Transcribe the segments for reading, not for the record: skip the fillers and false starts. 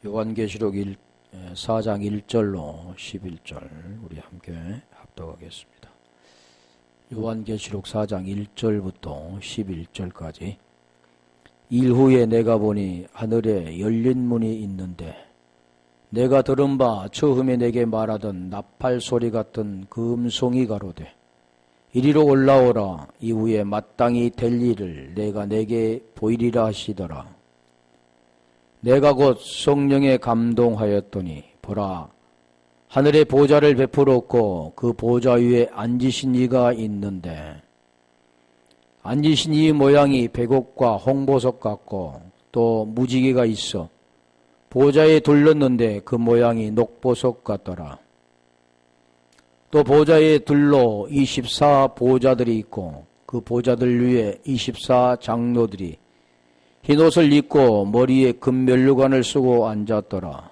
요한계시록 4장 1절로 11절 우리 함께 합독하겠습니다. 요한계시록 4장 1절부터 11절까지. 일후에 내가 보니 하늘에 열린 문이 있는데 내가 들은 바 처음에 내게 말하던 나팔 소리 같은 그 음성이 가로되 이리로 올라오라. 이후에 마땅히 될 일을 내가 내게 보이리라 하시더라. 내가 곧 성령에 감동하였더니 보라, 하늘에 보좌를 베풀었고 그 보좌 위에 앉으신 이가 있는데 앉으신 이 모양이 백옥과 홍보석 같고 또 무지개가 있어 보좌에 둘렀는데 그 모양이 녹보석 같더라. 또 보좌에 둘러 24 보좌들이 있고 그 보좌들 위에 24 장로들이 흰옷을 입고 머리에 금면류관을 쓰고 앉았더라.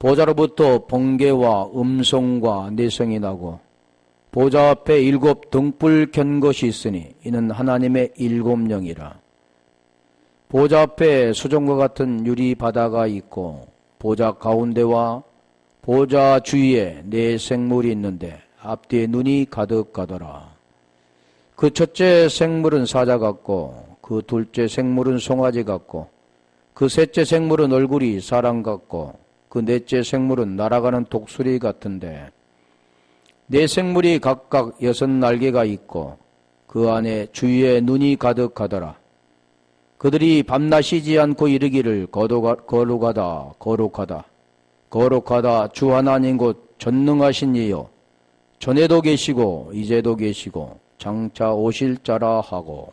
보좌로부터 번개와 음성과 내성이 나고 보좌 앞에 7 등불 켠 것이 있으니 이는 하나님의 7 영이라. 보좌 앞에 수정과 같은 유리 바다가 있고 보좌 가운데와 보좌 주위에 4 생물이 있는데 앞뒤에 눈이 가득하더라. 그 첫째 생물은 사자 같고 그 둘째 생물은 송아지 같고 그 셋째 생물은 얼굴이 사람 같고 그 넷째 생물은 날아가는 독수리 같은데 4 생물이 각각 6 날개가 있고 그 안에 주위에 눈이 가득하더라. 그들이 밤낮 쉬지 않고 이르기를 거룩하다 거룩하다 거룩하다 주 하나님 곧 전능하신 이요 전에도 계시고 이제도 계시고 장차 오실 자라 하고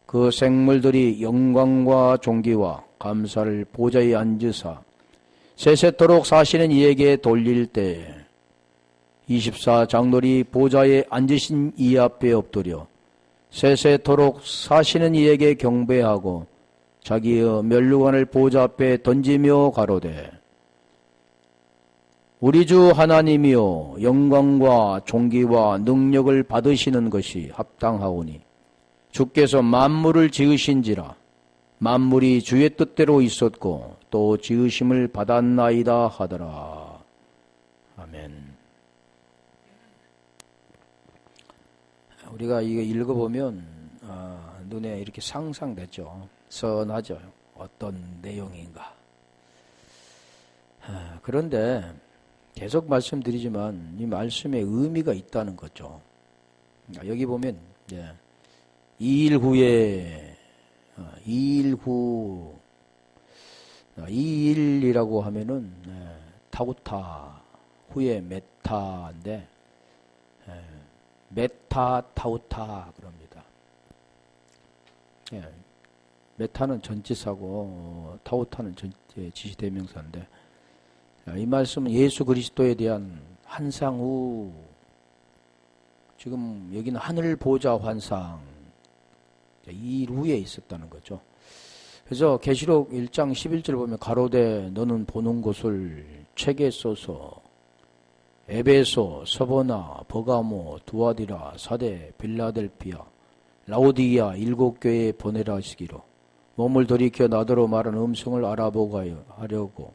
그 생물들이 영광과 존귀와 감사를 보좌에 앉으사 세세토록 사시는 이에게 돌릴 때에 24 장로리 보좌에 앉으신 이 앞에 엎드려 세세토록 사시는 이에게 경배하고 자기의 면류관을 보좌 앞에 던지며 가로되 우리 주 하나님이여 영광과 존귀와 능력을 받으시는 것이 합당하오니 주께서 만물을 지으신지라 만물이 주의 뜻대로 있었고 또 지으심을 받았나이다 하더라. 아멘. 우리가 이거 읽어보면 눈에 이렇게 상상되죠. 선하죠. 어떤 내용인가. 그런데 계속 말씀드리지만 이 말씀에 의미가 있다는 거죠. 여기 보면 2일 후에 2일 후 2일이라고 하면은 타우타 후에 메타인데 메타 타우타 그럽니다. 메타는 전치사고 타우타는 지시대명사인데 이 말씀은 예수 그리스도에 대한 환상 후 지금 여기는 하늘 보좌 환상 2일 후에 있었다는 거죠. 그래서 계시록 1장 11절 보면 가로되 너는 보는 것을 책에 써서 에베소, 서보나, 버가모, 두아디라, 사데, 빌라델피아, 라오디게아 7 교회에 보내라 하시기로 몸을 돌이켜 나더러 말하는 음성을 알아보고 하려고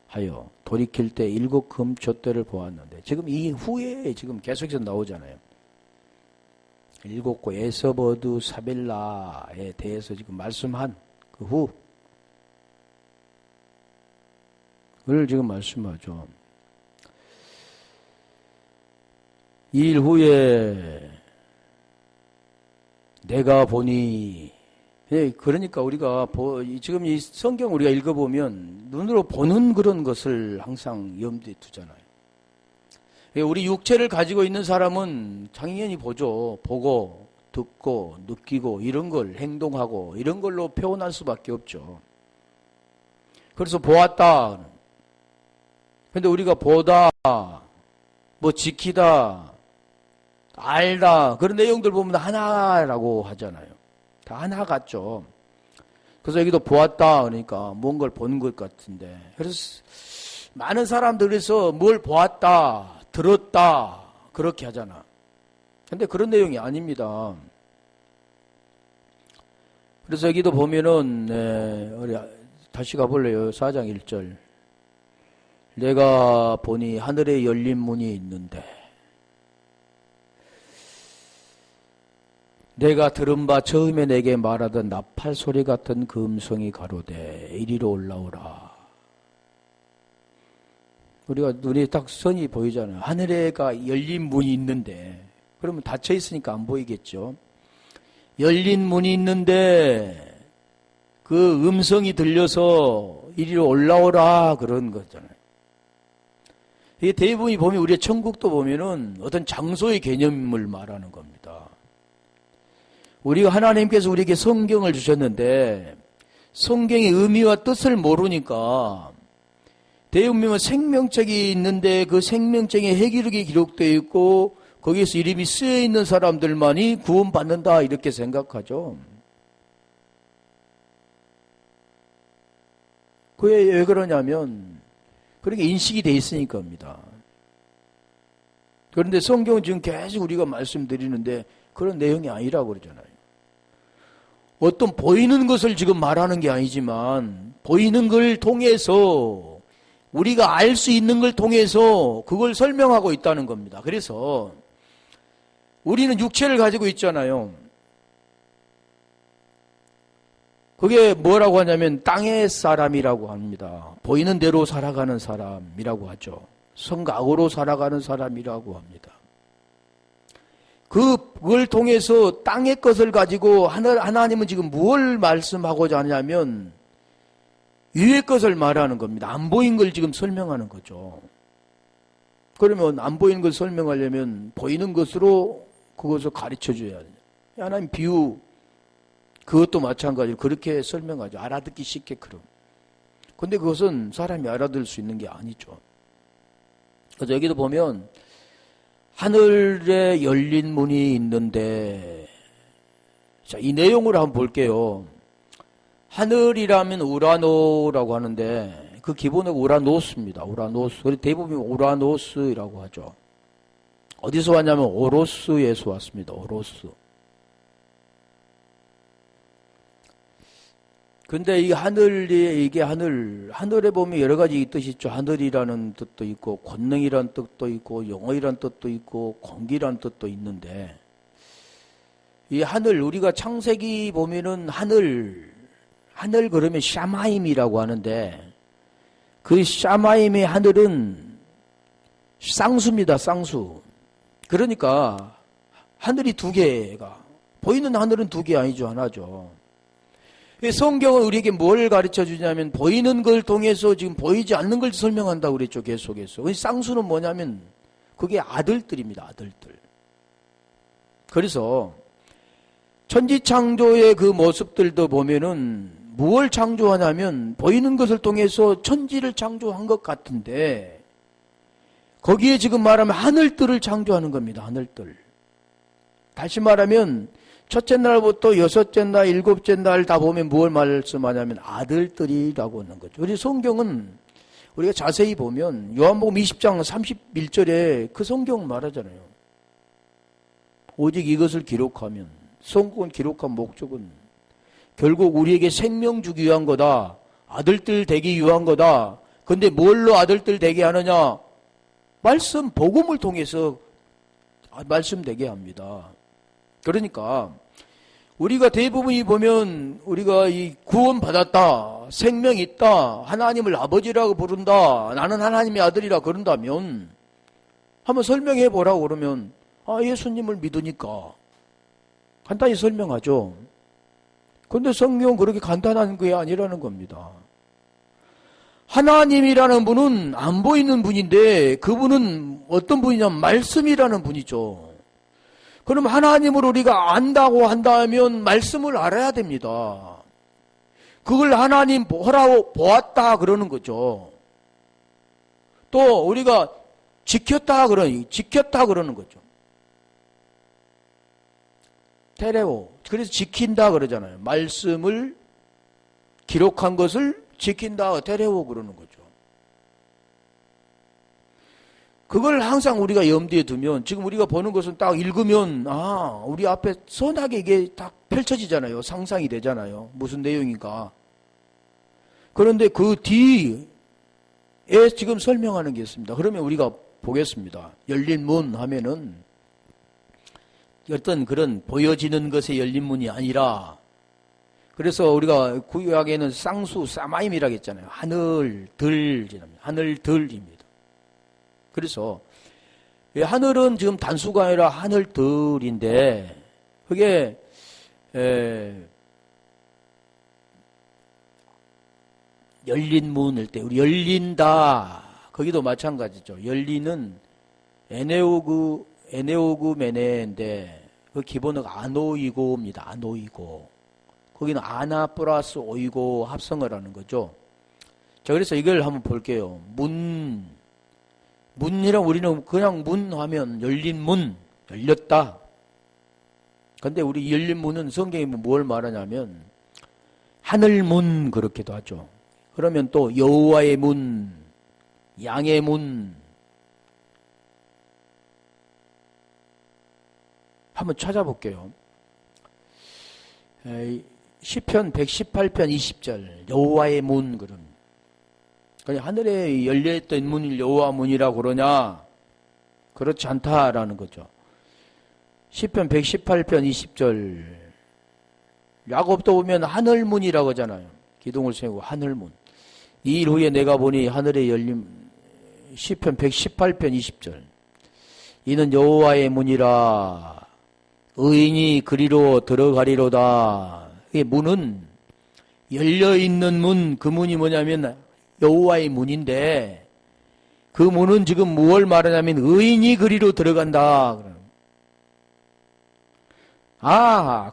하여 돌이킬 때 7 금촛대를 보았는데 지금 이 후에 지금 계속해서 나오잖아요. 7 에서버드 사벨라에 대해서 지금 말씀한 그 후를 지금 말씀하죠. 2일 후에 내가 보니 그러니까 우리가 지금 이 성경 우리가 읽어보면 눈으로 보는 그런 것을 항상 염두에 두잖아요. 우리 육체를 가지고 있는 사람은 당연히 보죠. 보고 듣고 느끼고 이런 걸 행동하고 이런 걸로 표현할 수밖에 없죠. 그래서 보았다. 근데 우리가 보다 뭐 지키다 알다 그런 내용들 보면 하나라고 하잖아요. 다 하나 같죠. 그래서 여기도 보았다 그러니까 뭔가를 본 것 같은데 그래서 많은 사람들에서 뭘 보았다 들었다 그렇게 하잖아. 근데 그런 내용이 아닙니다. 그래서 여기도 보면은 다시 가볼래요? 4장 1절. 내가 보니 하늘에 열린 문이 있는데 내가 들은 바 처음에 내게 말하던 나팔 소리 같은 그 음성이 가로되 이리로 올라오라. 우리가 눈에 딱 선이 보이잖아요. 하늘에가 열린 문이 있는데 그러면 닫혀 있으니까 안 보이겠죠. 열린 문이 있는데 그 음성이 들려서 이리로 올라오라 그런 거잖아요. 이게 대부분이 보면 우리의 천국도 보면은 어떤 장소의 개념을 말하는 겁니다. 우리가 하나님께서 우리에게 성경을 주셨는데 성경의 의미와 뜻을 모르니까 대부분 생명책이 있는데 그 생명책에 해기록이 기록되어 있고 거기에서 이름이 쓰여 있는 사람들만이 구원받는다 이렇게 생각하죠. 그게 왜 그러냐면 그렇게 인식이 돼 있으니까입니다. 그런데 성경은 지금 계속 우리가 말씀드리는데 그런 내용이 아니라고 그러잖아요. 어떤 보이는 것을 지금 말하는 게 아니지만 보이는 걸 통해서 우리가 알 수 있는 걸 통해서 그걸 설명하고 있다는 겁니다. 그래서 우리는 육체를 가지고 있잖아요. 그게 뭐라고 하냐면 땅의 사람이라고 합니다. 보이는 대로 살아가는 사람이라고 하죠. 성각으로 살아가는 사람이라고 합니다. 그걸 통해서 땅의 것을 가지고 하나님은 지금 무엇을 말씀하고자 하냐면 위의 것을 말하는 겁니다. 안 보인 걸 지금 설명하는 거죠. 그러면 안 보이는 걸 설명하려면 보이는 것으로 그것을 가르쳐줘야 돼요. 하나님 비유 그것도 마찬가지로 그렇게 설명하죠. 알아듣기 쉽게끔. 근데 그것은 사람이 알아들을 수 있는 게 아니죠. 그래서 여기도 보면 하늘에 열린 문이 있는데 자, 이 내용을 한번 볼게요. 하늘이라면 우라노라고 하는데 그 기본은 우라노스입니다. 우라노스. 그래서 대부분 우라노스라고 하죠. 어디서 왔냐면 오로스에서 왔습니다. 오로스. 근데 이 하늘이, 이게 하늘에 보면 여러 가지 뜻이 있죠. 하늘이라는 뜻도 있고, 권능이라는 뜻도 있고, 영어이라는 뜻도 있고, 공기라는 뜻도 있는데, 이 하늘, 우리가 창세기 보면은 하늘 그러면 샤마임이라고 하는데, 그 샤마임의 하늘은 쌍수입니다, 쌍수. 그러니까, 하늘이 두 개가, 보이는 하늘은 두 개 아니죠, 하나죠. 성경은 우리에게 뭘 가르쳐 주냐면 보이는 걸 통해서 지금 보이지 않는 걸 설명한다고 그랬죠. 계속해서. 쌍수는 뭐냐면 그게 아들들입니다. 아들들. 그래서 천지창조의 그 모습들도 보면은 무엇을 창조하냐면 보이는 것을 통해서 천지를 창조한 것 같은데 거기에 지금 말하면 하늘들을 창조하는 겁니다. 하늘들. 다시 말하면 첫째 날부터 여섯째 날, 일곱째 날 다 보면 무엇을 말씀하냐면 아들들이라고 하는 거죠. 우리 성경은 우리가 자세히 보면 요한복음 20장 31절에 그 성경 말하잖아요. 오직 이것을 기록하면 성경을 기록한 목적은 결국 우리에게 생명 주기 위한 거다. 아들들 되기 위한 거다. 근데 뭘로 아들들 되게 하느냐? 말씀, 복음을 통해서 말씀되게 합니다. 그러니까 우리가 대부분이 보면 우리가 이 구원 받았다, 생명이 있다, 하나님을 아버지라고 부른다, 나는 하나님의 아들이라 그런다면 한번 설명해 보라고 그러면 예수님을 믿으니까 간단히 설명하죠. 그런데 성경은 그렇게 간단한 게 아니라는 겁니다. 하나님이라는 분은 안 보이는 분인데 그분은 어떤 분이냐면 말씀이라는 분이죠. 그럼 하나님을 우리가 안다고 한다면 말씀을 알아야 됩니다. 그걸 하나님 보라고 보았다 그러는 거죠. 또 우리가 지켰다 그러는 거죠. 테레오. 그래서 지킨다 그러잖아요. 말씀을 기록한 것을 지킨다 테레오 그러는 거죠. 그걸 항상 우리가 염두에 두면 지금 우리가 보는 것은 딱 읽으면 우리 앞에 선하게 이게 딱 펼쳐지잖아요. 상상이 되잖아요. 무슨 내용인가. 그런데 그 뒤에 지금 설명하는 게 있습니다. 그러면 우리가 보겠습니다. 열린 문 하면은 어떤 그런 보여지는 것에 열린 문이 아니라, 그래서 우리가 구약에는 쌍수 사마임이라고 했잖아요. 하늘들입니다. 그래서 하늘은 지금 단수가 아니라 하늘들인데, 그게 열린 문일 때 우리 열린다, 거기도 마찬가지죠. 열리는 에네오그메네인데 그 기본은 아노이고입니다. 아노이고. 거기는 아나 플러스 오이고 합성을 하는 거죠. 자, 그래서 이걸 한번 볼게요. 문이랑 우리는 그냥 문 하면 열린 문, 열렸다. 근데 우리 열린 문은 성경이 뭘 말하냐면 하늘문 그렇게도 하죠. 그러면 또 여호와의 문, 양의 문. 한번 찾아볼게요. 시편 118편 20절 여호와의 문. 그럼 하늘에 열려있던 문을 여호와 문이라고 그러냐? 그렇지 않다라는 거죠. 시편 118편 20절 야곱도 보면 하늘문이라고 하잖아요. 기둥을 세우고 하늘문. 이 일 후에 내가 보니 하늘에 열린, 시편 118편 20절 이는 여호와의 문이라 의인이 그리로 들어가리로다. 이 문은 열려있는 문, 그 문이 뭐냐면 여호와의 문인데, 그 문은 지금 무엇을 말하냐면 의인이 그리로 들어간다.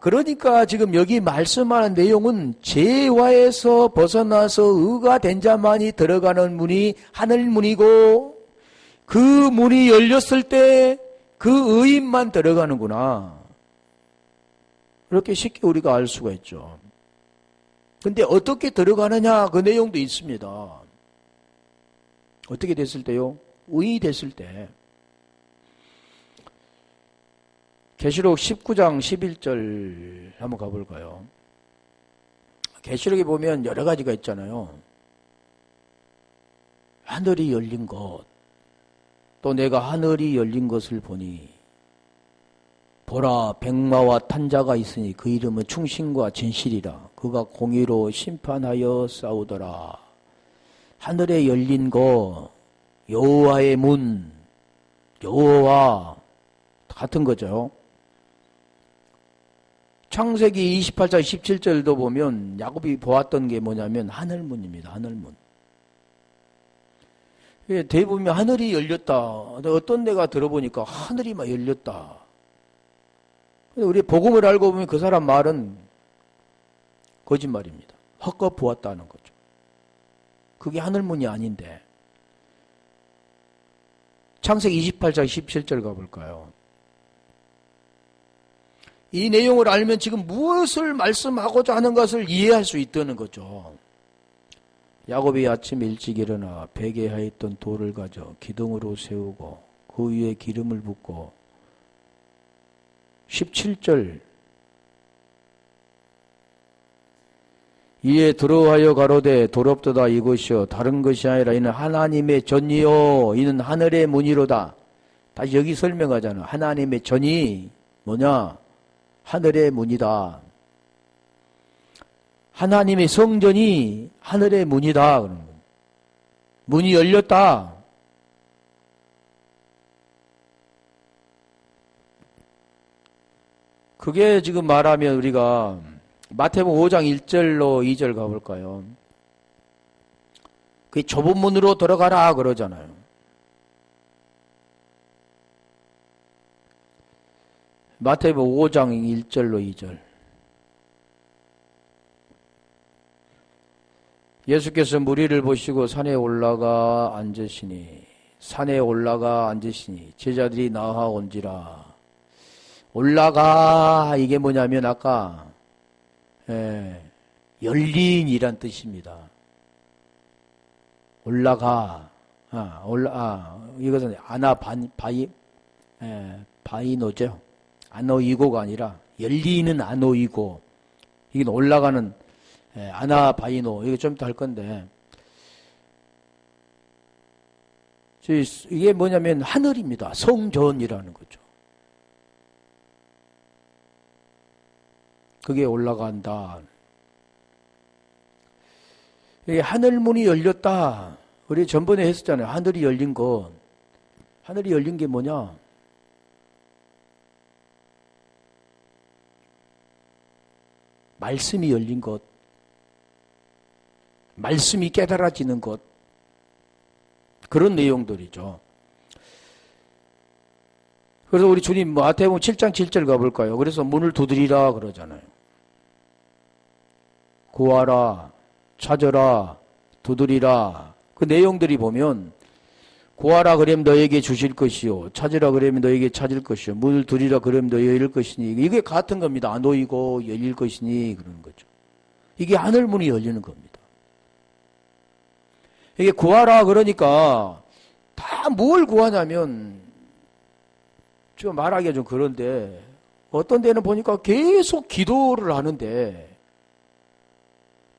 그러니까 지금 여기 말씀하는 내용은 죄와에서 벗어나서 의가 된 자만이 들어가는 문이 하늘문이고, 그 문이 열렸을 때 그 의인만 들어가는구나. 그렇게 쉽게 우리가 알 수가 있죠. 근데 어떻게 들어가느냐, 그 내용도 있습니다. 어떻게 됐을 때요? 의인이 됐을 때. 계시록 19장 11절 한번 가볼까요? 계시록에 보면 여러 가지가 있잖아요. 하늘이 열린 것, 또 내가 하늘이 열린 것을 보니 보라 백마와 탄자가 있으니 그 이름은 충신과 진실이라. 그가 공의로 심판하여 싸우더라. 하늘에 열린 거, 여호와의 문, 여호와 같은 거죠. 창세기 28장 17절도 보면 야곱이 보았던 게 뭐냐면 하늘문입니다. 하늘문. 대부분 하늘이 열렸다. 어떤 데가 들어보니까 하늘이 막 열렸다. 우리 복음을 알고 보면 그 사람 말은 거짓말입니다. 헛것 보았다는 거죠. 그게 하늘문이 아닌데. 창세기 28장 17절 가볼까요? 이 내용을 알면 지금 무엇을 말씀하고자 하는 것을 이해할 수 있다는 거죠. 야곱이 아침 일찍 일어나 베개 하에 있던 돌을 가져 기둥으로 세우고 그 위에 기름을 붓고 17절 이에 들어하여 가로되 도롭도다 이것이요 다른 것이 아니라 이는 하나님의 전이요 이는 하늘의 문이로다. 다시 여기 설명하잖아. 하나님의 전이 뭐냐? 하늘의 문이다. 하나님의 성전이 하늘의 문이다. 그러는 거예요. 문이 열렸다. 그게 지금 말하면 우리가 마태복음 5장 1절로 2절 가볼까요? 그 좁은 문으로 들어가라 그러잖아요. 마태복음 5장 1절로 2절. 예수께서 무리를 보시고 산에 올라가 앉으시니 제자들이 나아온지라. 올라가 이게 뭐냐면 아까 열린이란 뜻입니다. 올라가 이것은 바이노죠. 아노이고가 아니라 열리는 아노이고, 이게 올라가는 아나바이노, 이거 좀 이따 할 건데, 이게 뭐냐면 하늘입니다. 성전이라는 거죠. 그게 올라간다. 이게 하늘문이 열렸다. 우리 전번에 했었잖아요. 하늘이 열린 것. 하늘이 열린 게 뭐냐? 말씀이 열린 것. 말씀이 깨달아지는 것. 그런 내용들이죠. 그래서 우리 주님 마태복음 7장 7절 가볼까요? 그래서 문을 두드리라 그러잖아요. 구하라, 찾으라, 두드리라. 그 내용들이 보면 구하라 그러면 너에게 주실 것이요, 찾으라 그러면 너에게 찾을 것이요, 문을 두드리라 그러면 너에게 열릴 것이니, 이게 같은 겁니다. 안 놓이고 열릴 것이니 그러는 거죠. 이게 하늘문이 열리는 겁니다. 이게 구하라 그러니까 다 뭘 구하냐면, 좀 말하기가 좀 그런데 어떤 데는 보니까 계속 기도를 하는데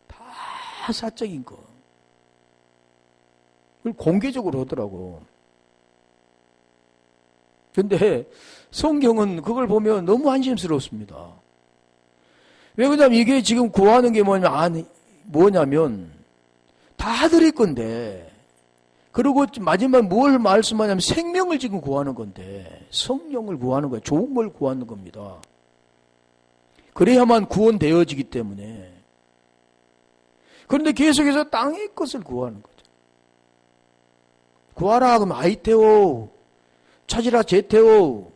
다 사적인 거. 그걸 공개적으로 하더라고. 근데 성경은 그걸 보면 너무 안심스럽습니다. 왜 그러냐면 이게 지금 구하는 게 뭐냐면 다 하늘의 건데, 그리고 마지막 뭘 말씀하냐면 생명을 지금 구하는 건데, 성령을 구하는 거예요. 좋은 걸 구하는 겁니다. 그래야만 구원되어지기 때문에. 그런데 계속해서 땅의 것을 구하는 거죠. 구하라 그러면 아이테오, 찾으라 제테오,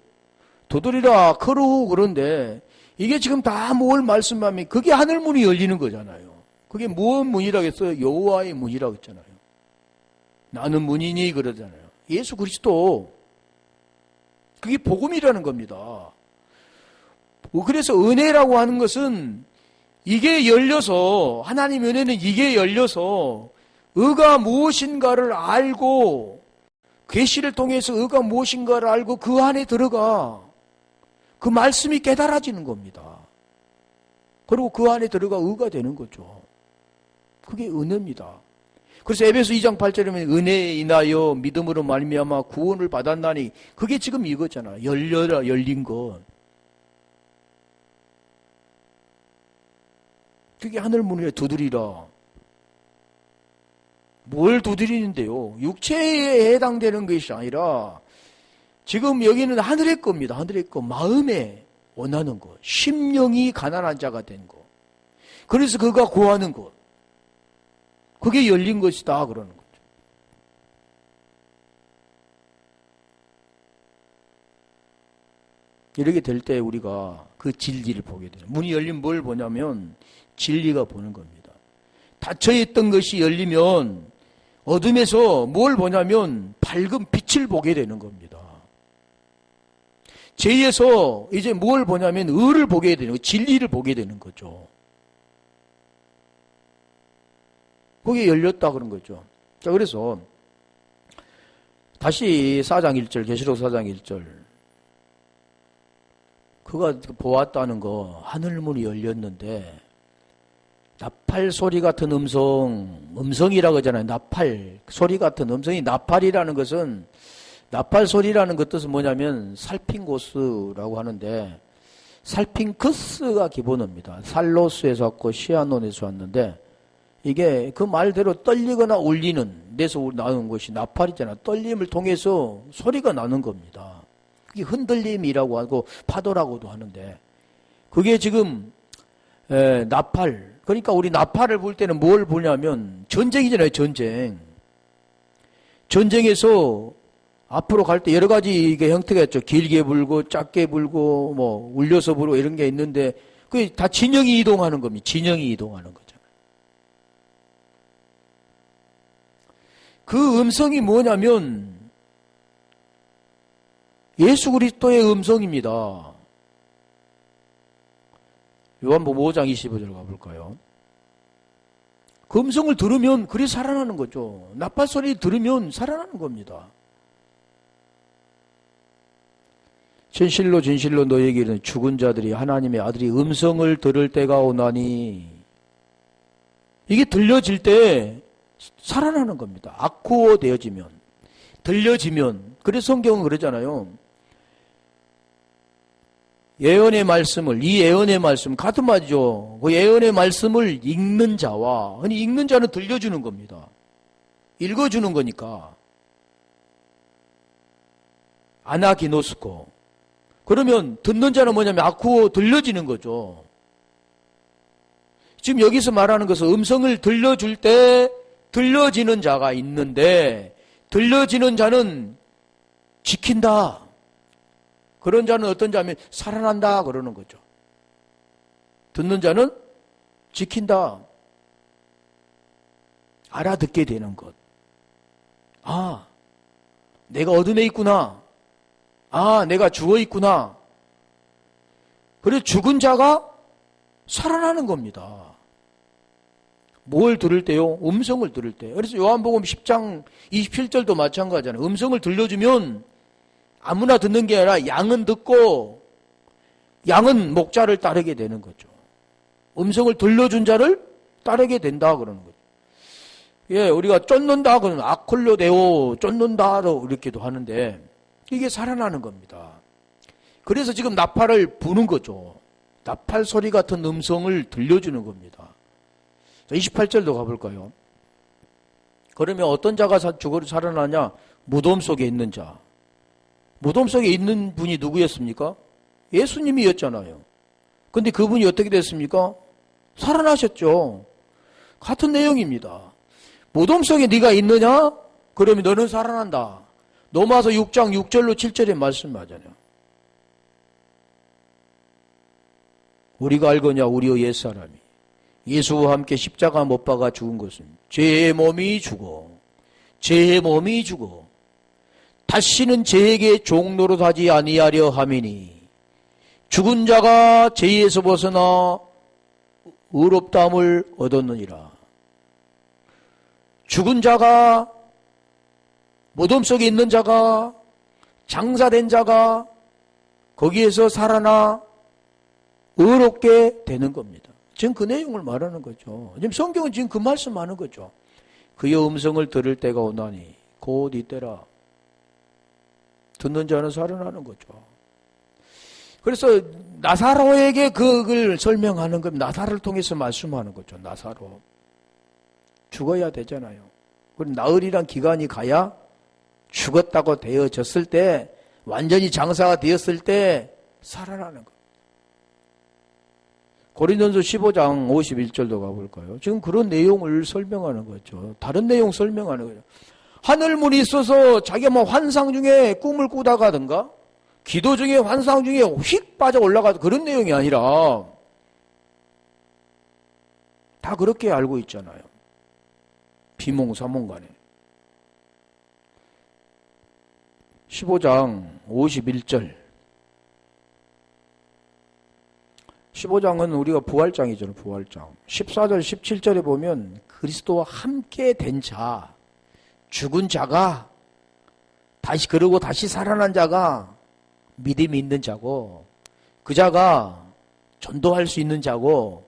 두드리라 크루. 그런데 이게 지금 다 뭘 말씀하면 그게 하늘문이 열리는 거잖아요. 그게 무엇 문이라고 했어요? 여호와의 문이라고 했잖아요. 나는 문이니 그러잖아요. 예수 그리스도. 그게 복음이라는 겁니다. 그래서 은혜라고 하는 것은 이게 열려서, 하나님 은혜는 이게 열려서 의가 무엇인가를 알고, 계시를 통해서 의가 무엇인가를 알고 그 안에 들어가 그 말씀이 깨달아지는 겁니다. 그리고 그 안에 들어가 의가 되는 거죠. 그게 은혜입니다. 그래서 에베소 2장 8절에 보면 은혜에 인하여 믿음으로 말미암아 구원을 받았나니, 그게 지금 이거잖아. 열려라, 열린 것. 그게 하늘문을 두드리라. 뭘 두드리는데요? 육체에 해당되는 것이 아니라 지금 여기는 하늘의 겁니다. 하늘의 것. 마음에 원하는 것. 심령이 가난한 자가 된 것. 그래서 그가 구하는 것. 그게 열린 것이다 그러는 거죠. 이렇게 될 때 우리가 그 진리를 보게 돼요. 문이 열리면 뭘 보냐면 진리가 보는 겁니다. 닫혀있던 것이 열리면 어둠에서 뭘 보냐면 밝은 빛을 보게 되는 겁니다. 죄에서 이제 뭘 보냐면 의를 보게 되는 거예요. 진리를 보게 되는 거죠. 그게 열렸다 그런 거죠. 자, 그래서 다시 4장 1절, 계시록 4장 1절. 그가 보았다는 거, 하늘문이 열렸는데 나팔 소리 같은 음성이라고 하잖아요. 나팔 소리 같은 음성이, 나팔이라는 것은, 나팔 소리라는 것 뜻은 뭐냐면 살핑고스라고 하는데, 살핑크스가 기본어입니다. 살로스에서 왔고 시아논에서 왔는데, 이게 그 말대로 떨리거나 울리는 데서 나오는 것이 나팔이잖아. 떨림을 통해서 소리가 나는 겁니다. 그게 흔들림이라고 하고 파도라고도 하는데, 그게 지금 나팔. 그러니까 우리 나팔을 불 때는 뭘 보냐면 전쟁이잖아요. 전쟁. 전쟁에서 앞으로 갈 때 여러 가지 이게 형태가 있죠. 길게 불고 짧게 불고 뭐 울려서 불고 이런 게 있는데, 그게 다 진영이 이동하는 겁니다. 진영이 이동하는 거잖아요. 그 음성이 뭐냐면 예수 그리스도의 음성입니다. 요한복음 5장 25절 가볼까요? 그 음성을 들으면 그리 살아나는 거죠. 나팔 소리 들으면 살아나는 겁니다. 진실로 진실로 너희에게 이르노니 죽은 자들이 하나님의 아들이 음성을 들을 때가 오나니, 이게 들려질 때 살아나는 겁니다. 아쿠어 되어지면, 들려지면. 그래서 성경은 그러잖아요. 예언의 말씀을, 이 예언의 말씀, 같은 말이죠. 그 예언의 말씀을 읽는 자와, 아니, 읽는 자는 들려주는 겁니다. 읽어주는 거니까. 아나기노스코. 그러면 듣는 자는 뭐냐면 아쿠어 들려지는 거죠. 지금 여기서 말하는 것은 음성을 들려줄 때 들려지는 자가 있는데 들려지는 자는 지킨다. 그런 자는 어떤 자면 살아난다 그러는 거죠. 듣는 자는 지킨다. 알아듣게 되는 것. 아, 내가 어둠에 있구나. 아, 내가 죽어 있구나. 그래서 죽은 자가 살아나는 겁니다. 뭘 들을 때요? 음성을 들을 때. 그래서 요한복음 10장 27절도 마찬가지잖아요. 음성을 들려주면 아무나 듣는 게 아니라 양은 듣고 양은 목자를 따르게 되는 거죠. 음성을 들려준 자를 따르게 된다 그러는 거죠. 예, 우리가 쫓는다 그러면 아콜로데오 쫓는다로 이렇게도 하는데 이게 살아나는 겁니다. 그래서 지금 나팔을 부는 거죠. 나팔 소리 같은 음성을 들려주는 겁니다. 28절도 가볼까요? 그러면 어떤 자가 죽어 살아나냐? 무덤 속에 있는 자. 무덤 속에 있는 분이 누구였습니까? 예수님이었잖아요. 근데 그분이 어떻게 됐습니까? 살아나셨죠. 같은 내용입니다. 무덤 속에 네가 있느냐? 그러면 너는 살아난다. 로마서 6장 6절로 7절의 말씀 맞아요. 우리가 알거냐 우리의 옛사람이 예수와 함께 십자가 못 박아 죽은 것은 죄의 몸이 죽어 다시는 죄에게 종노릇하지 아니하려 함이니 죽은 자가 죄에서 벗어나 의롭다함을 얻었느니라. 죽은 자가 무덤 속에 있는 자가 장사된 자가 거기에서 살아나 의롭게 되는 겁니다. 지금 그 내용을 말하는 거죠. 지금 성경은 지금 그 말씀하는 거죠. 그의 음성을 들을 때가 오나니 곧 이때라. 듣는 자는 살아나는 거죠. 그래서 나사로에게 그걸 설명하는 겁니다. 나사로를 통해서 말씀하는 거죠. 나사로. 죽어야 되잖아요. 그럼 나흘이란 기간이 가야 죽었다고 되어졌을 때 완전히 장사가 되었을 때 살아나는 것. 고린도전서 15장 51절도 가볼까요? 지금 그런 내용을 설명하는 거죠. 다른 내용 설명하는 거죠. 하늘문이 있어서 자기가 뭐 환상 중에 꿈을 꾸다가든가 기도 중에 환상 중에 휙 빠져 올라가도 그런 내용이 아니라 다 그렇게 알고 있잖아요. 비몽사몽간에. 15장 51절. 15장은 우리가 부활장이죠. 부활장. 14절 17절에 보면 그리스도와 함께 된 자, 죽은 자가 다시 그러고 다시 살아난 자가 믿음이 있는 자고 그 자가 전도할 수 있는 자고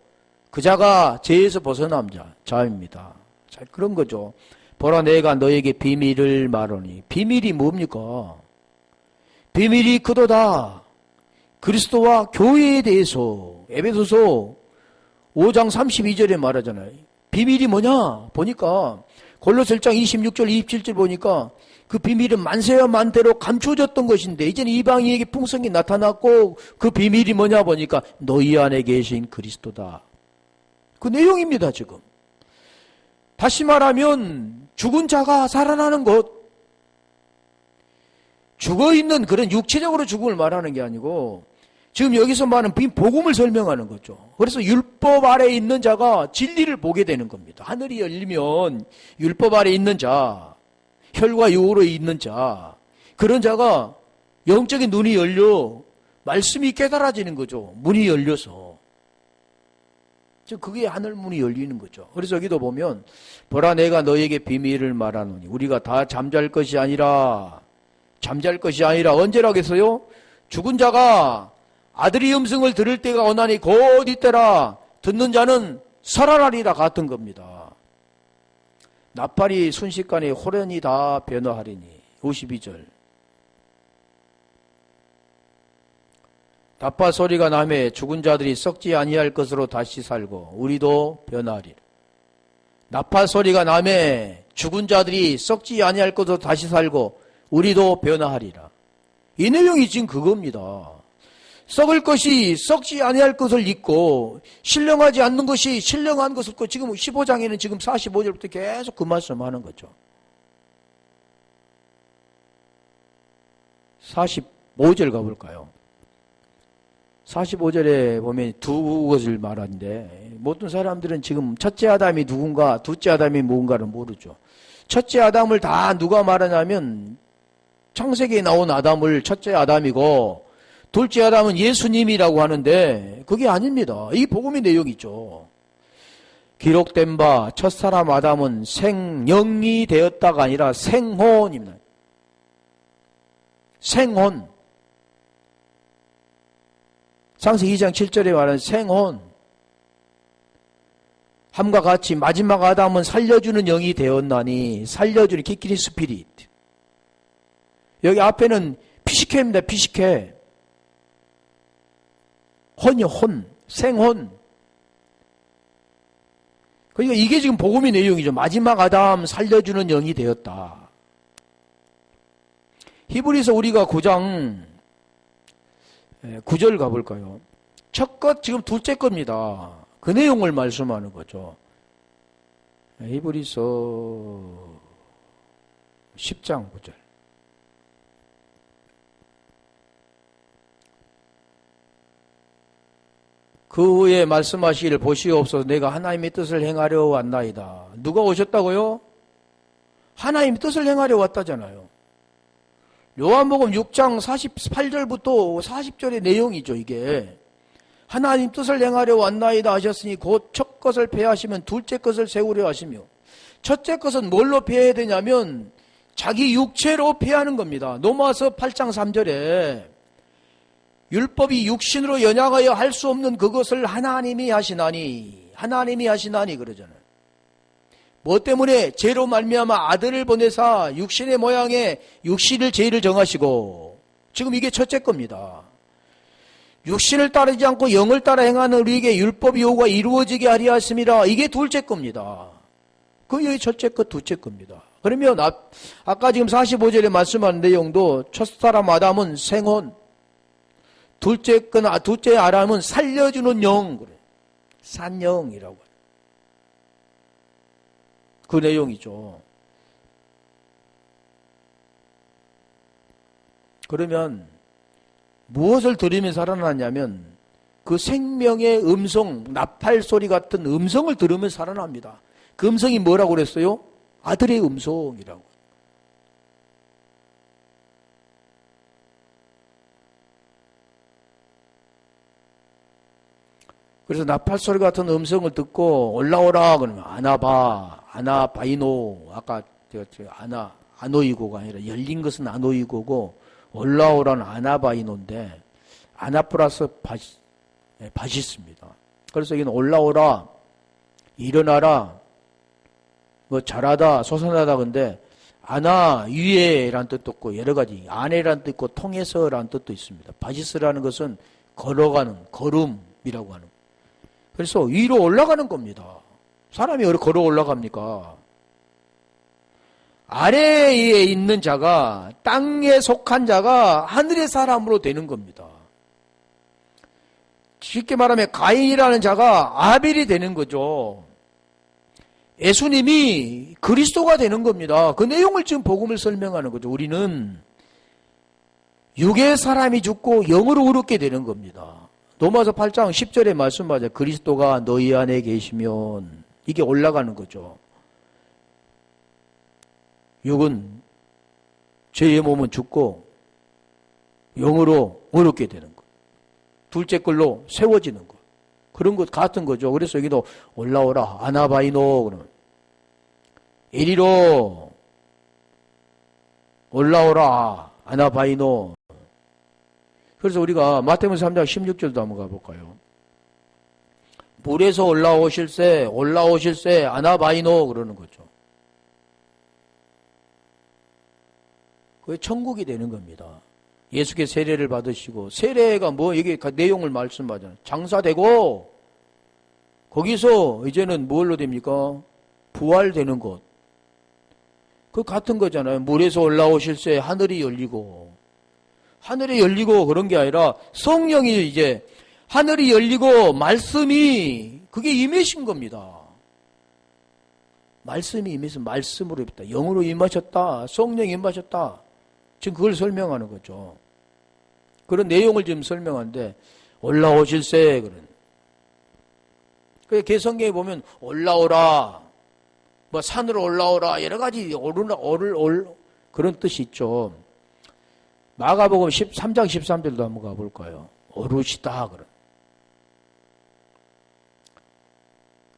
그 자가 죄에서 벗어난 자입니다. 자, 그런 거죠. 보라 내가 너에게 비밀을 말하니. 비밀이 뭡니까? 비밀이 크도다. 그리스도와 교회에 대해서 에베소서 5장 32절에 말하잖아요. 비밀이 뭐냐? 보니까 골로새 1장 26절 27절 보니까 그 비밀은 만세와 만대로 감추어졌던 것인데 이제는 이방인에게 풍성히 나타났고 그 비밀이 뭐냐 보니까 너희 안에 계신 그리스도다. 그 내용입니다. 지금. 다시 말하면 죽은 자가 살아나는 것. 죽어있는 그런 육체적으로 죽음을 말하는 게 아니고 지금 여기서 말하는 복음을 설명하는 거죠. 그래서 율법 아래에 있는 자가 진리를 보게 되는 겁니다. 하늘이 열리면 율법 아래에 있는 자, 혈과 육으로 있는 자, 그런 자가 영적인 눈이 열려 말씀이 깨달아지는 거죠. 문이 열려서. 즉 그게 하늘 문이 열리는 거죠. 그래서 여기도 보면 보라 내가 너에게 비밀을 말하노니 우리가 다 잠잘 것이 아니라 언제라겠어요? 죽은 자가 아들의 음성을 들을 때가 오나니 곧 이때라. 듣는 자는 설하라리라 같은 겁니다. 나팔이 순식간에 호련히 다 변화하리니. 52절. 나팔 소리가 나매 죽은 자들이 썩지 아니할 것으로 다시 살고 우리도 변화하리라. 나팔 소리가 나매 죽은 자들이 썩지 아니할 것으로 다시 살고 우리도 변화하리라. 이 내용이 지금 그겁니다. 썩을 것이 썩지 아니할 것을 잊고 신령하지 않는 것이 신령한 것을 잊고 지금 15장에는 지금 45절부터 계속 그 말씀하는 거죠. 45절 가볼까요? 45절에 보면 두 것을 말하는데 모든 사람들은 지금 첫째 아담이 누군가 둘째 아담이 뭔가를 모르죠. 첫째 아담을 다 누가 말하냐면 창세기에 나온 아담을 첫째 아담이고 둘째 아담은 예수님이라고 하는데 그게 아닙니다. 이 복음의 내용이죠. 기록된 바 첫사람 아담은 생영이 되었다가 아니라 생혼입니다. 생혼. 창세기 2장 7절에 말하는 생혼. 함과 같이 마지막 아담은 살려주는 영이 되었나니 살려주는 키키리 스피릿. 여기 앞에는 피시케입니다. 피시케. 혼이요. 혼. 생혼. 그러니까 이게 지금 복음의 내용이죠. 마지막 아담 살려주는 영이 되었다. 히브리서 우리가 9장 9절 가볼까요? 첫 것 지금 둘째 겁니다. 그 내용을 말씀하는 거죠. 히브리서 10장 9절. 그 후에 말씀하시기를 보시옵소서 내가 하나님의 뜻을 행하려 왔나이다. 누가 오셨다고요? 하나님의 뜻을 행하려 왔다잖아요. 요한복음 6장 48절부터 40절의 내용이죠, 이게. 하나님 뜻을 행하려 왔나이다 하셨으니 곧 첫 것을 폐하시면 둘째 것을 세우려 하시며 첫째 것은 뭘로 폐해야 되냐면 자기 육체로 폐하는 겁니다. 로마서 8장 3절에 율법이 육신으로 연약하여 할 수 없는 그것을 하나님이 하시나니 그러잖아요. 뭐 때문에 죄로 말미암아 아들을 보내사 육신의 모양에 육신을 죄를 정하시고 지금 이게 첫째 겁니다. 육신을 따르지 않고 영을 따라 행하는 우리에게 율법 요구가 이루어지게 하려 하심이라. 이게 둘째 겁니다. 그게 첫째 것, 둘째 겁니다. 그러면 아까 지금 45절에 말씀하는 내용도 첫사람 아담은 생혼, 둘째 아담은 살려주는 영, 그래. 산영이라고. 그 내용이죠. 그러면 무엇을 들으면 살아나냐면 그 생명의 음성, 나팔 소리 같은 음성을 들으면 살아납니다. 그 음성이 뭐라고 그랬어요? 아들의 음성이라고. 그래서 나팔 소리 같은 음성을 듣고 올라오라 그러면 아나바이노. 아까 제가 아노이고가 아니라 열린 것은 아노이고고 올라오라는 아나바이노인데 아나 플러스 바시스입니다. 그래서 이건 올라오라, 일어나라, 뭐 잘하다, 솟아나다. 근데 아나 위에라는 뜻도 있고 여러 가지 아내라는 뜻도 있고 통해서라는 뜻도 있습니다. 바시스라는 것은 걸어가는 걸음이라고 하는. 그래서 위로 올라가는 겁니다. 사람이 걸어 올라갑니까? 아래에 있는 자가, 땅에 속한 자가 하늘의 사람으로 되는 겁니다. 쉽게 말하면 가인이라는 자가 아벨이 되는 거죠. 예수님이 그리스도가 되는 겁니다. 그 내용을 지금 복음을 설명하는 거죠. 우리는 육의 사람이 죽고 영으로 의롭게 되는 겁니다. 로마서 8장 10절에 말씀하죠. 그리스도가 너희 안에 계시면 이게 올라가는 거죠. 육은 죄의 몸은 죽고 영으로 의롭게 되는 것. 둘째 걸로 세워지는 것. 그런 것 같은 거죠. 그래서 여기도 올라오라 아나바이노 그러면 이리로 올라오라 아나바이노. 그래서 우리가 마태복음 3장 16절도 한번 가볼까요? 물에서 올라오실세 아나바이노 그러는 거죠. 그게 천국이 되는 겁니다. 예수께 세례를 받으시고, 세례가 뭐 이게 내용을 말씀하잖아요. 장사되고 거기서 이제는 뭘로 됩니까? 부활되는 것. 그 같은 거잖아요. 물에서 올라오실세 하늘이 열리고, 하늘이 열리고 그런 게 아니라 성령이 이제 하늘이 열리고 말씀이 그게 임하신 겁니다. 말씀이 임해서 말씀으로 임했다. 영으로 임하셨다. 성령이 임하셨다. 지금 그걸 설명하는 거죠. 그런 내용을 지금 설명하는데 올라오실세 그런. 그 개성경에 보면 올라오라, 뭐 산으로 올라오라 여러 가지 그런 뜻이 있죠. 마가복음 13장 13절도 한번 가볼까요? 오르시다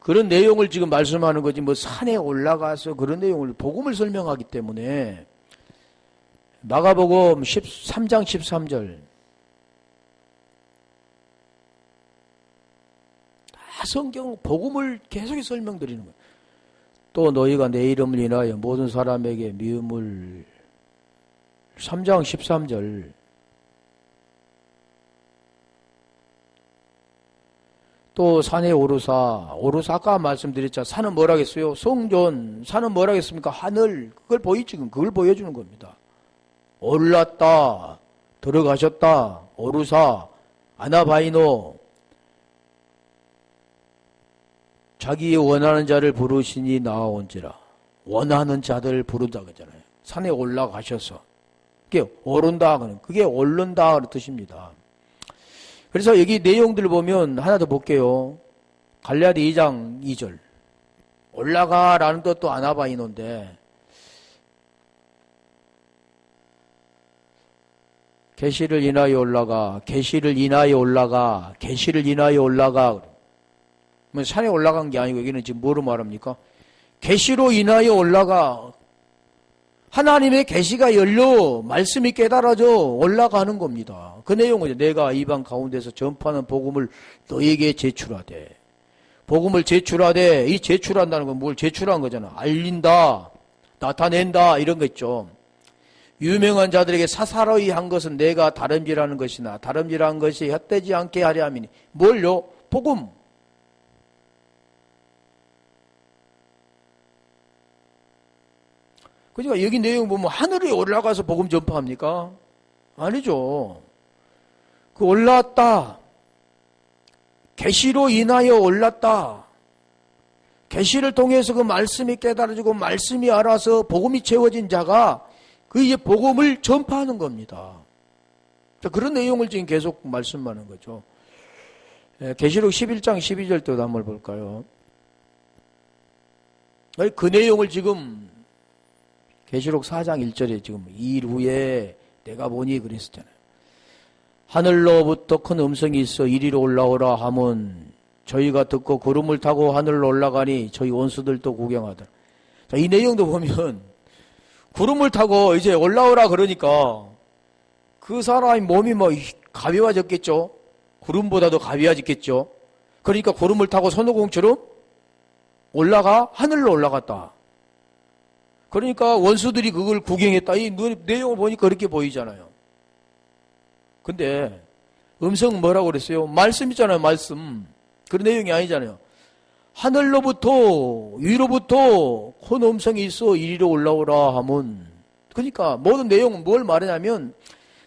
그런 내용을 지금 말씀하는 거지 뭐 산에 올라가서 그런 내용을 복음을 설명하기 때문에 마가복음 13장 13절 다 성경 복음을 계속 설명드리는 거예요. 또 너희가 내 이름을 인하여 모든 사람에게 미움을 3장 13절 또 산에 오르사 아까 말씀드렸잖아요. 산은 뭐라겠어요? 성전. 산은 뭐라겠습니까? 하늘. 그걸 지금 그걸 보여주는 겁니다. 올랐다 들어가셨다 오르사 아나바이노 자기의 원하는 자를 부르시니 나아온지라. 원하는 자들 부르다 그러잖아요. 산에 올라가셔서 그게 오른다 그게 오른다 그런 뜻입니다. 그래서 여기 내용들 보면 하나 더 볼게요. 갈라디 2장 2절 올라가라는 뜻도 아나바이노인데 계시를 인하여 올라가 계시를 인하여 올라가 계시를 인하여 올라가 뭐 산에 올라간 게 아니고 여기는 지금 뭐로 말합니까? 계시로 인하여 올라가 하나님의 계시가 열려 말씀이 깨달아져 올라가는 겁니다. 그 내용은 내가 이방 가운데서 전파하는 복음을 너에게 제출하되 복음을 제출하되 이 제출한다는 건 뭘 제출한 거잖아. 알린다 나타낸다 이런 거 있죠. 유명한 자들에게 사사로이 한 것은 내가 다름질하는 것이나 다름질한 것이 헛되지 않게 하려 함이니 뭘요? 복음. 그러니까 여기 내용 보면 하늘에 올라가서 복음 전파합니까? 아니죠. 그 올랐다. 계시로 인하여 올랐다. 계시를 통해서 그 말씀이 깨달아지고 말씀이 알아서 복음이 채워진 자가 그 이제 복음을 전파하는 겁니다. 그런 내용을 지금 계속 말씀하는 거죠. 계시록 11장 12절도 한번 볼까요? 그 내용을 지금 계시록 4장 1절에 지금 일 후에 내가 보니 그랬었잖아요. 하늘로부터 큰 음성이 있어 이리로 올라오라 하면 저희가 듣고 구름을 타고 하늘로 올라가니 저희 원수들도 구경하더라. 자, 이 내용도 보면 구름을 타고 이제 올라오라 그러니까 그 사람의 몸이 뭐 가벼워졌겠죠. 구름보다도 가벼워졌겠죠. 그러니까 구름을 타고 손오공처럼 하늘로 올라갔다. 그러니까 원수들이 그걸 구경했다. 이 내용을 보니까 그렇게 보이잖아요. 근데 음성 뭐라고 그랬어요? 말씀이잖아요. 말씀. 그런 내용이 아니잖아요. 하늘로부터 위로부터 큰 음성이 있어 이리로 올라오라 하면 그러니까 모든 내용은 뭘 말하냐면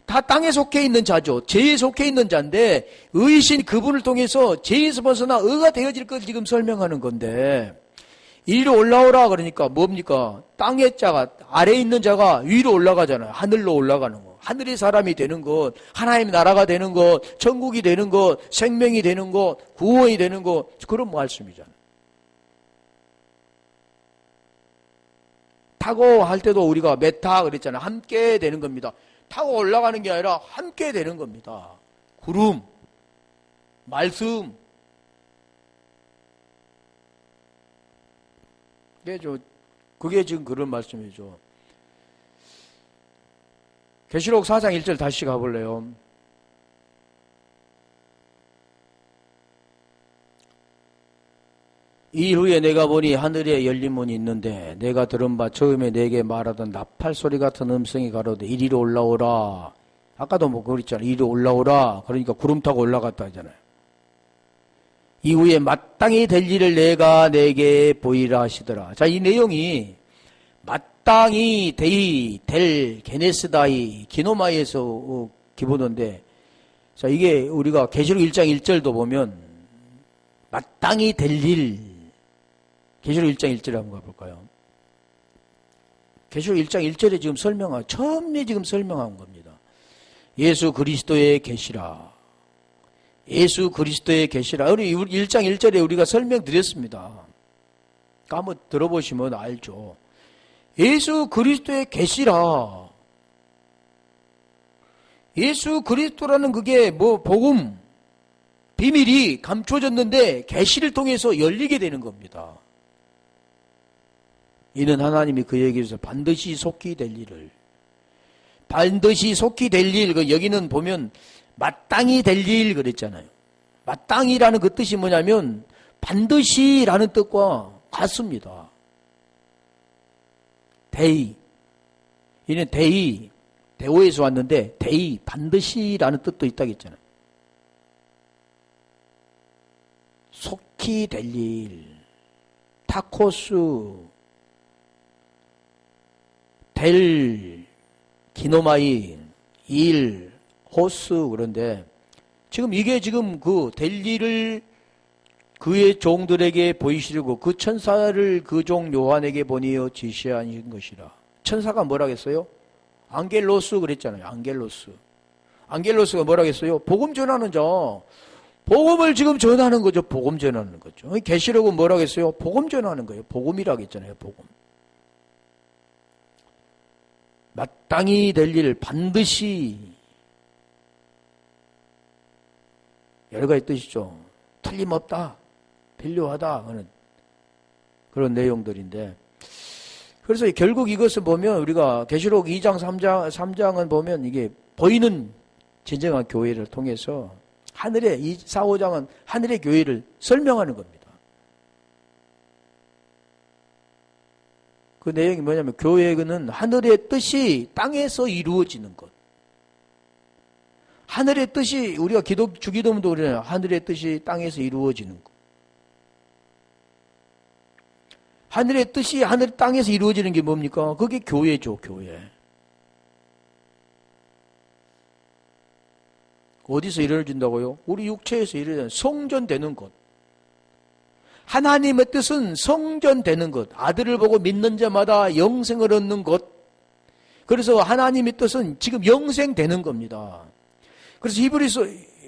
다 땅에 속해 있는 자죠. 죄에 속해 있는 자인데 의신 그분을 통해서 죄에서 벗어나 의가 되어질 걸 지금 설명하는 건데 이리로 올라오라 그러니까 뭡니까? 땅의 자가 아래에 있는 자가 위로 올라가잖아요. 하늘로 올라가는 거. 하늘의 사람이 되는 것, 하나님의 나라가 되는 것, 천국이 되는 것, 생명이 되는 것, 구원이 되는 것 그런 말씀이잖아요. 타고 할 때도 우리가 메타 그랬잖아요. 함께 되는 겁니다. 타고 올라가는 게 아니라 함께 되는 겁니다. 구름, 말씀. 그게 지금 그런 말씀이죠. 계시록 4장 1절 다시 가볼래요. 이후에 내가 보니 하늘에 열린 문이 있는데 내가 들은 바 처음에 내게 말하던 나팔 소리 같은 음성이 가로되 이리로 올라오라. 아까도 뭐 그랬잖아. 이리로 올라오라. 그러니까 구름 타고 올라갔다 하잖아요. 이후에 마땅히 될 일을 내가 내게 보이라 하시더라. 자, 이 내용이 마땅히 데이 될 게네스다이 기노마이에서 기본어인데, 자, 이게 우리가 계시록 1장 1절도 보면 마땅히 될 일, 계시록 1장 1절에 한번 가볼까요? 계시록 1장 1절에 지금 처음에 지금 설명한 겁니다. 예수 그리스도의 계시라. 예수 그리스도의 계시라. 우리 1장 1절에 우리가 설명드렸습니다. 한번 들어보시면 알죠. 예수 그리스도의 계시라. 예수 그리스도라는 그게 뭐 복음, 비밀이 감춰졌는데 계시를 통해서 열리게 되는 겁니다. 이는 하나님이 그에게서 반드시 속히 될 일을, 반드시 속히 될 일, 여기는 보면 마땅히 될 일 그랬잖아요. 마땅히라는 그 뜻이 뭐냐면 반드시라는 뜻과 같습니다. 데이, 이는 데이, 대오에서 왔는데 데이, 반드시라는 뜻도 있다고 했잖아요. 속히 될 일, 타코스, 될, 기노마이, 일, 호스, 그런데 지금 이게 지금 그 될 일을 그의 종들에게 보이시려고 그 천사를 그 종 요한에게 보내어 지시하신 것이라. 천사가 뭐라 했어요? 안겔로스 그랬잖아요. 안겔로스. 안겔로스가 뭐라 했어요? 복음 전하는 자. 복음을 지금 전하는 거죠. 복음 전하는 거죠. 계시록은 뭐라 했어요? 복음 전하는 거예요. 복음이라고 했잖아요. 복음. 마땅히 될 일, 반드시, 여러 가지 뜻이죠. 틀림없다, 필요하다 하는 그런 내용들인데, 그래서 결국 이것을 보면 우리가 계시록 2장 3장은 보면 이게 보이는 진정한 교회를 통해서 하늘의, 이 4, 5장은 하늘의 교회를 설명하는 겁니다. 그 내용이 뭐냐면 교회는 하늘의 뜻이 땅에서 이루어지는 것. 하늘의 뜻이, 우리가 주기도문도 그러잖아요. 하늘의 뜻이 땅에서 이루어지는 것. 하늘의 뜻이 땅에서 이루어지는 게 뭡니까? 그게 교회죠, 교회. 어디서 이루어진다고요? 우리 육체에서 이루어지는 성전되는 것. 하나님의 뜻은 성전되는 것. 아들을 보고 믿는 자마다 영생을 얻는 것. 그래서 하나님의 뜻은 지금 영생되는 겁니다. 그래서 히브리서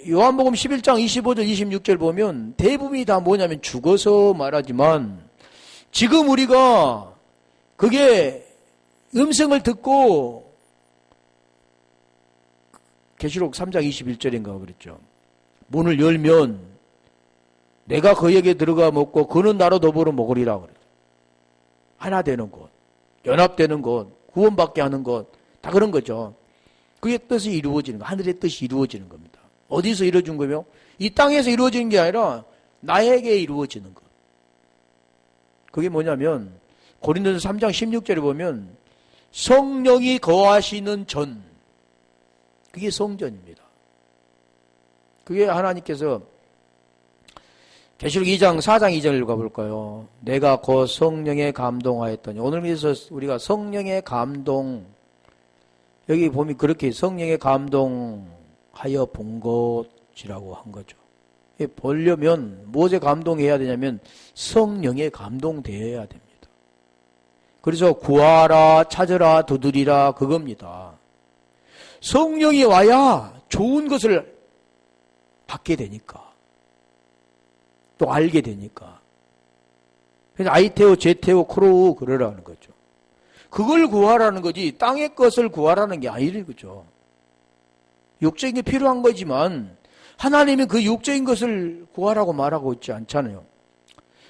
요한복음 11장 25절 26절 보면 대부분이 다 뭐냐면 죽어서 말하지만 지금 우리가 그게 음성을 듣고 계시록 3장 21절인가 그랬죠. 문을 열면 내가 그에게 들어가 먹고 그는 나로 더불어 먹으리라 그랬죠. 하나 되는 것, 연합되는 것, 구원받게 하는 것, 다 그런 거죠. 그의 뜻이 이루어지는 것, 하늘의 뜻이 이루어지는 겁니다. 어디서 이루어진 거며? 이 땅에서 이루어지는 게 아니라 나에게 이루어지는 것. 그게 뭐냐면 고린도서 3장 16절에 보면 성령이 거하시는 전, 그게 성전입니다. 그게 하나님께서 계시록 2장 4장 2절을 가볼까요? 내가 곧 성령에 감동하였더니, 오늘 그래서 우리가 성령의 감동, 여기 보면 그렇게 성령의 감동하여 본 것이라고 한 거죠. 보려면 무엇에 감동해야 되냐면 성령에 감동되어야 됩니다. 그래서 구하라, 찾으라, 두드리라 그겁니다. 성령이 와야 좋은 것을 받게 되니까, 또 알게 되니까. 그래서 아이테오, 제테오, 크로우 그러라는 거죠. 그걸 구하라는 거지 땅의 것을 구하라는 게 아니를 거죠. 육적인 게 필요한 거지만 하나님이 그 육적인 것을 구하라고 말하고 있지 않잖아요.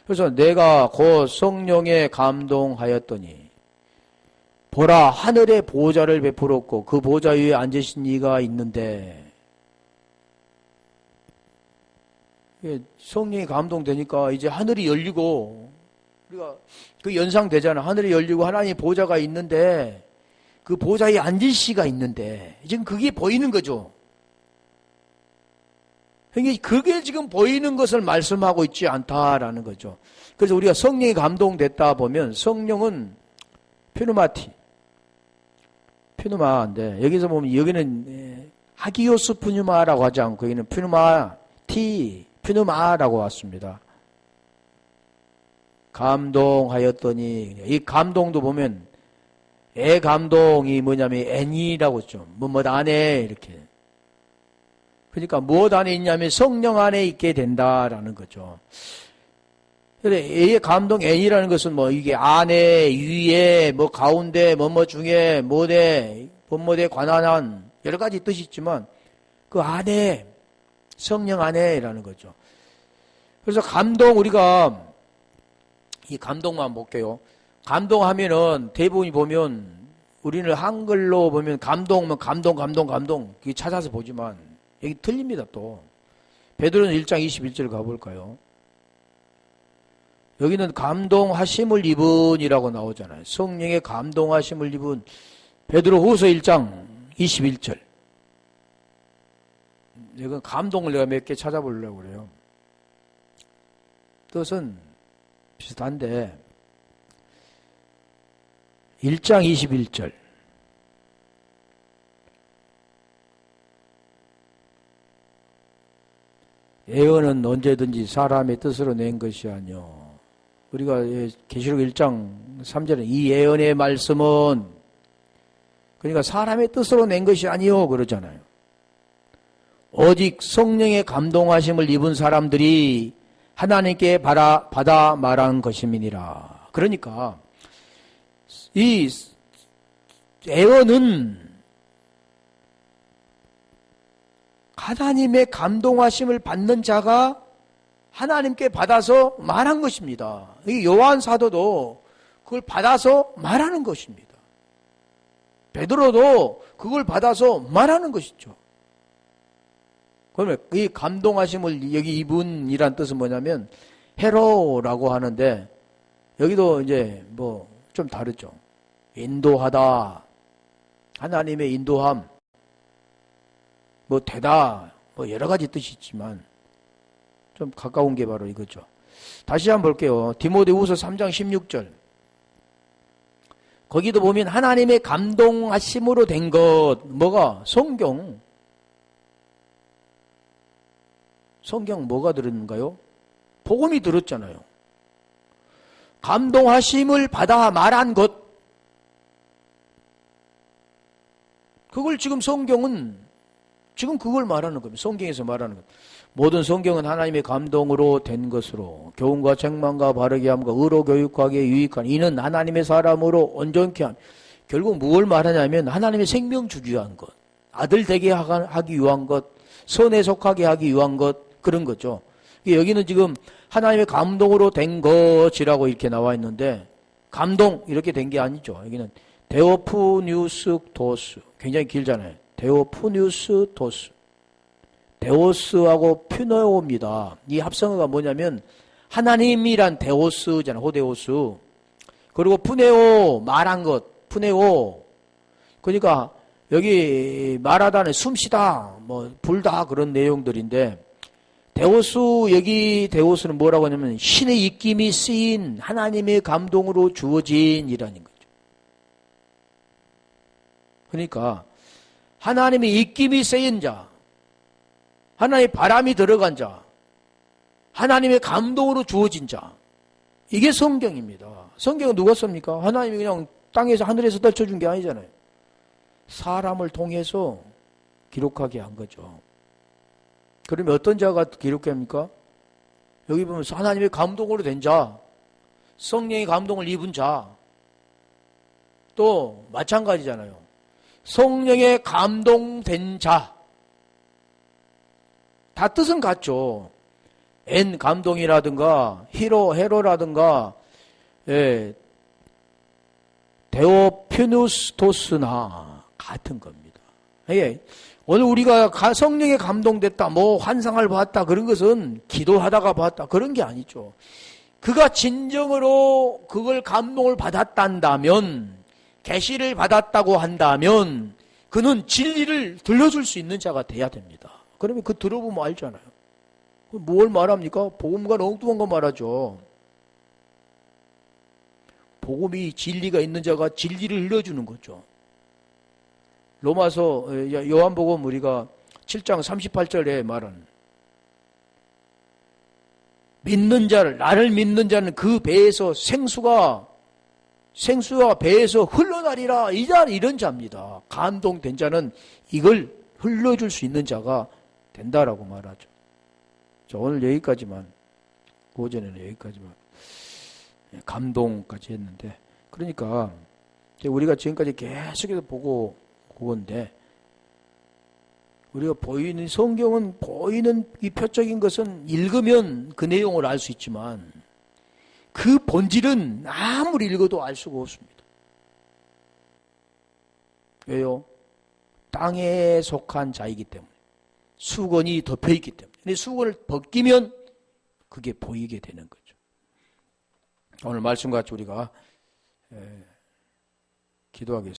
그래서 내가 곧 성령에 감동하였더니 보라 하늘의 보좌를 베풀었고 그 보좌 위에 앉으신 이가 있는데, 성령이 감동되니까 이제 하늘이 열리고, 우리가 그 연상되잖아. 하늘이 열리고 하나님의 보좌가 있는데, 그 보좌에 앉은 씨가 있는데, 지금 그게 보이는 거죠. 그게 지금 보이는 것을 말씀하고 있지 않다라는 거죠. 그래서 우리가 성령이 감동됐다 보면, 성령은 퓨누마인데, 여기서 보면 여기는 하기오스 푸뉴마라고 하지 않고, 여기는 퓨누마라고 왔습니다. 감동하였더니, 이 감동도 보면, 감동이 뭐냐면, 애니라고 했죠. 무엇 안에, 이렇게. 그러니까 무엇 안에 있냐면 성령 안에 있게 된다라는 거죠. 그래, A의 감동, N이라는 것은 뭐 이게 안에, 위에, 뭐 가운데, 뭐뭐 중에, 뭐대, 본모대 관한한 여러 가지 뜻이 있지만 그 안에, 성령 안에라는 거죠. 그래서 감동, 우리가 이 감동만 볼게요. 감동하면은 대부분이 보면 우리는 한글로 보면 감동은 감동. 그게 찾아서 보지만 여기 틀립니다 또. 베드로는 1장 21절 가볼까요? 여기는 감동하심을 입은이라고 나오잖아요. 성령의 감동하심을 입은 베드로후서 1장 21절. 이건 감동을 내가 몇 개 찾아보려고 그래요. 뜻은 비슷한데 1장 21절. 예언은 언제든지 사람의 뜻으로 낸 것이 아니요. 우리가 계시록 1장 3절에 이 예언의 말씀은 그러니까 사람의 뜻으로 낸 것이 아니요 그러잖아요. 오직 성령의 감동하심을 입은 사람들이 하나님께 받아 말한 것임이니라. 그러니까 이 예언은 하나님의 감동하심을 받는 자가 하나님께 받아서 말한 것입니다. 이 요한 사도도 그걸 받아서 말하는 것입니다. 베드로도 그걸 받아서 말하는 것이죠. 그러면 이 감동하심을 여기 이분이란 뜻은 뭐냐면 헤로라고 하는데 여기도 이제 뭐 좀 다르죠. 인도하다, 하나님의 인도함, 뭐 되다, 뭐 여러 가지 뜻이 있지만 좀 가까운 게 바로 이거죠. 다시 한번 볼게요. 디모데후서 3장 16절. 거기도 보면 하나님의 감동하심으로 된 것, 뭐가? 성경 뭐가 들었는가요? 복음이 들었잖아요. 감동하심을 받아 말한 것. 그걸 지금 성경은 지금 그걸 말하는 겁니다. 성경에서 말하는 것. 모든 성경은 하나님의 감동으로 된 것으로 교훈과 책망과 바르게 함과 의로 교육하기에 유익한 이는 하나님의 사람으로 온전케 함. 결국 무엇을 말하냐면 하나님의 생명 주기 위한 것, 아들 되게 하기 위한 것, 선에 속하게 하기 위한 것, 그런 거죠. 여기는 지금 하나님의 감동으로 된 것이라고 이렇게 나와 있는데 감동 이렇게 된 게 아니죠. 여기는 데오푸뉴스 도스, 굉장히 길잖아요. 데오푸뉴스 도스, 데오스하고 푸네오입니다. 이 합성어가 뭐냐면 하나님이란 데오스잖아요. 호데오스. 그리고 푸네오, 말한 것, 푸네오. 그러니까 여기 말하다는 숨쉬다, 뭐 불다 그런 내용들인데 데오스, 여기 데오스는 뭐라고 하냐면 신의 입김이 쓰인 하나님의 감동으로 주어진 이라는 거죠. 그러니까 하나님의 입김이 쓰인 자, 하나님의 바람이 들어간 자, 하나님의 감동으로 주어진 자, 이게 성경입니다. 성경은 누가 씁니까? 하나님이 그냥 땅에서 하늘에서 떨쳐준 게 아니잖아요. 사람을 통해서 기록하게 한 거죠. 그러면 어떤 자가 기록합니까? 여기 보면 하나님의 감동으로 된 자, 성령의 감동을 입은 자, 또 마찬가지잖아요. 성령의 감동된 자, 다 뜻은 같죠. 엔 감동이라든가 헤로라든가 데오피누스토스나 같은 겁니다. 이게 오늘 우리가 성령에 감동됐다, 뭐 환상을 봤다, 그런 것은 기도하다가 봤다, 그런 게 아니죠. 그가 진정으로 그걸 감동을 받았단다면, 계시를 받았다고 한다면 그는 진리를 들려줄 수 있는 자가 돼야 됩니다. 그러면 그 들어보면 알잖아요. 뭘 말합니까? 복음과 엉뚱한 거 말하죠. 복음이 진리가 있는 자가 진리를 흘려주는 거죠. 로마서 요한복음 우리가 7장 38절에 말은 믿는 자를, 나를 믿는 자는 그 배에서 생수가 배에서 흘러나리라, 이런 자입니다. 감동된 자는 이걸 흘려줄 수 있는 자가 된다라고 말하죠. 자, 오늘 여기까지만, 오전에는 여기까지만 감동까지 했는데, 그러니까 우리가 지금까지 계속해서 보고 그건데, 우리가 보이는 성경은 보이는 이 표적인 것은 읽으면 그 내용을 알 수 있지만 그 본질은 아무리 읽어도 알 수가 없습니다. 왜요? 땅에 속한 자이기 때문에. 수건이 덮여있기 때문에. 근데 수건을 벗기면 그게 보이게 되는 거죠. 오늘 말씀같이 우리가 기도하겠습니다.